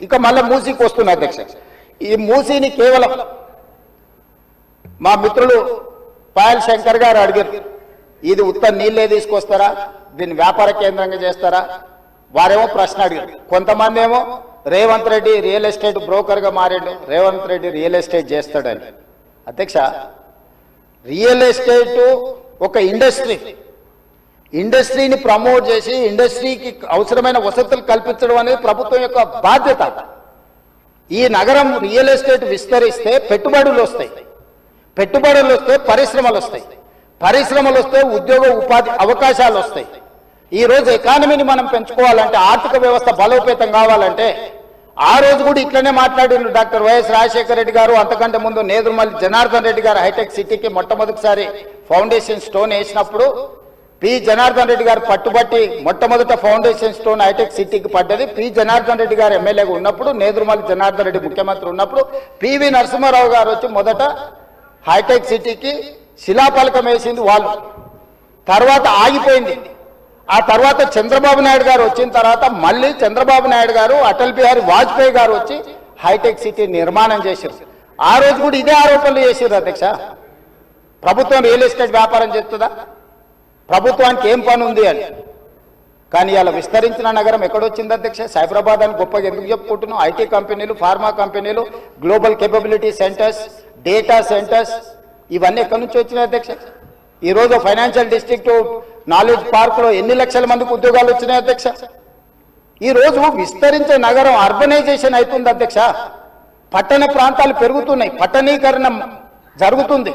ఇక మళ్ళీ మూసీకి వస్తున్నా అధ్యక్ష. ఈ మూసీని కేవలం మా మిత్రులు పాయల్ శంకర్ గారు అడిగారు, ఇది ఉత్త నీళ్ళే తీసుకొస్తారా, దీన్ని వ్యాపార కేంద్రంగా చేస్తారా? వారేమో ప్రశ్న అడిగారు. కొంతమంది ఏమో రేవంత్ రెడ్డి రియల్ ఎస్టేట్ బ్రోకర్గా మారాడు, రేవంత్ రెడ్డి రియల్ ఎస్టేట్ చేస్తాడని. అధ్యక్ష, రియల్ ఎస్టేట్ ఒక ఇండస్ట్రీని ప్రమోట్ చేసి ఇండస్ట్రీకి అవసరమైన వసతులు కల్పించడం అనేది ప్రభుత్వం యొక్క బాధ్యత. ఈ నగరం రియల్ ఎస్టేట్ విస్తరిస్తే పెట్టుబడులు వస్తాయి, పెట్టుబడులు వస్తే పరిశ్రమలు వస్తాయి, పరిశ్రమలు వస్తే ఉద్యోగ ఉపాధి అవకాశాలు వస్తాయి. ఈరోజు ఎకానమీని మనం పెంచుకోవాలంటే, ఆర్థిక వ్యవస్థ బలోపేతం కావాలంటే, ఆ రోజు కూడా ఇట్లనే మాట్లాడిన డాక్టర్ వైఎస్ రాజశేఖర రెడ్డి గారు, అంతకంటే ముందు నేదురుమల్లి జనార్దన్ రెడ్డి గారు హైటెక్ సిటీకి మొట్టమొదటిసారి ఫౌండేషన్ స్టోన్ వేసినప్పుడు పి జనార్దన్ రెడ్డి గారు పట్టుబట్టి మొట్టమొదట ఫౌండేషన్ స్టోన్ హైటెక్ సిటీకి పడ్డది. పి జనార్దన్ రెడ్డి గారు ఎమ్మెల్యేగా ఉన్నప్పుడు, నేదురుమల్లి జనార్దన్ రెడ్డి ముఖ్యమంత్రి ఉన్నప్పుడు పివి నరసింహారావు గారు వచ్చి మొదట హైటెక్ సిటీకి శిలాఫలకం వేసింది వాళ్ళు. తర్వాత ఆగిపోయింది. ఆ తర్వాత చంద్రబాబు నాయుడు గారు వచ్చిన తర్వాత మళ్ళీ చంద్రబాబు నాయుడు గారు, అటల్ బిహారీ వాజ్పేయి గారు వచ్చి హైటెక్ సిటీ నిర్మాణం చేశారు. ఆ రోజు కూడా ఇదే ఆరోపణలు చేశారు అధ్యక్ష. ప్రభుత్వం రియల్ ఎస్టేట్ వ్యాపారం చేస్తుందా, ప్రభుత్వానికి ఏం పని ఉంది అని. కానీ ఇలా విస్తరించిన నగరం ఎక్కడొచ్చింది అధ్యక్ష? సైబరాబాద్ అని గొప్పగా ఎందుకు చెప్పుకుంటున్నాం? ఐటీ కంపెనీలు, ఫార్మా కంపెనీలు, global capability centres, data centres, ఇవన్నీ ఎక్కడి నుంచి వచ్చినాయి అధ్యక్ష? ఈరోజు ఫైనాన్షియల్ డిస్ట్రిక్ట్, నాలెడ్జ్ పార్క్లో ఎన్ని లక్షల మందికి ఉద్యోగాలు వచ్చినాయి అధ్యక్ష? ఈరోజు విస్తరించే నగరం అర్బనైజేషన్ అవుతుంది అధ్యక్ష. పట్టణ ప్రాంతాలు పెరుగుతున్నాయి, పట్టణీకరణ జరుగుతుంది.